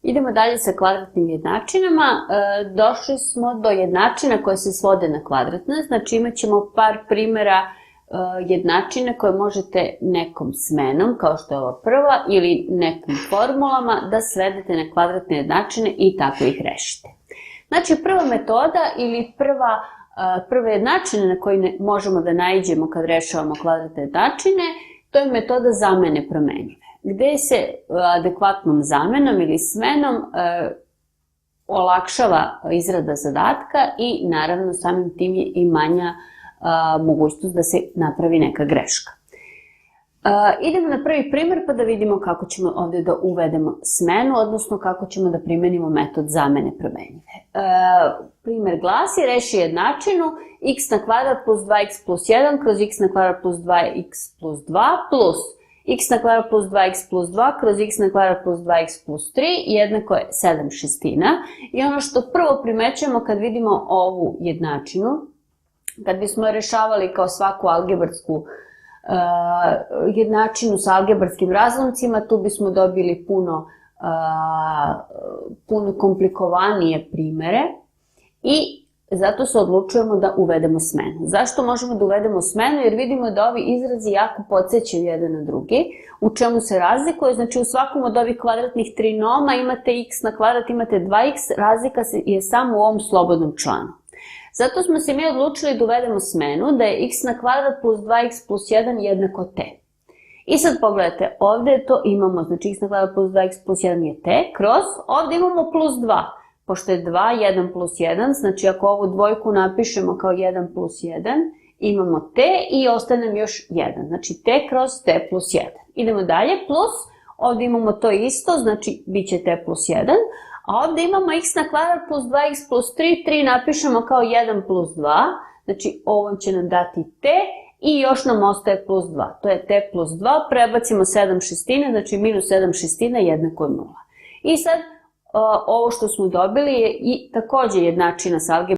Idemo dalje sa kvadratnim jednačinama. Došli smo do jednačina koje se svode na kvadratne, znači imat ćemo par primjera jednačine koje možete nekom smenom, kao što je ova prva, ili nekim formulama da svedete na kvadratne jednačine i tako ih rešite. Znači, prva metoda ili prve jednačine na koje možemo da naiđemo kad rešavamo kvadratne jednačine, to je metoda zamene promenjive, gde se adekvatnom zamenom ili smenom olakšava izrada zadatka i naravno samim tim je i manja mogućnost da se napravi neka greška. Idemo na prvi primjer pa da vidimo kako ćemo ovde da uvedemo smenu, odnosno kako ćemo da primenimo metod zamene promenjive. Primjer glasi, reši jednačinu x na kvadrat plus 2x plus 1 kroz x na kvadrat plus 2x plus 2 plus x na kvadrat plus 2x plus 2 kroz x na kvadrat plus 2x plus 3 jednako je 7/6. I ono što prvo primećujemo kad vidimo ovu jednačinu, kad bismo rešavali kao svaku algebratsku jednačinu sa algebratskim razlomcima, tu bismo dobili puno komplikovanije primere i zato se odlučujemo da uvedemo smenu. Zašto možemo da uvedemo smenu? Jer vidimo da ovi izrazi jako podsećaju jedan na drugi. U čemu se razlikuje? Znači u svakom od ovih kvadratnih trinoma imate x na kvadrat, imate 2x, razlika je samo u ovom slobodnom članu. Zato smo se mi odlučili da uvedemo smenu da je x na kvadrat plus 2x plus 1 jednako t. I sad pogledajte, ovde to imamo, znači x na kvadrat plus 2x plus 1 je t, kroz, ovde imamo plus 2. Pošto je 2, 1 plus 1, znači ako ovu dvojku napišemo kao 1 plus 1, imamo t i ostane nam još 1. Znači t kroz t plus 1. Idemo dalje, plus, ovde imamo to isto, znači bit će t plus 1. A ovde imamo x na kvadrat plus 2x plus 3, 3 napišemo kao 1 plus 2, znači ovo će nam dati t i još nam ostaje plus 2. To je t plus 2, prebacimo 7/6, znači minus 7/6 jednako je 0. I sad ovo što smo dobili je i takođe jednačina sa algebrom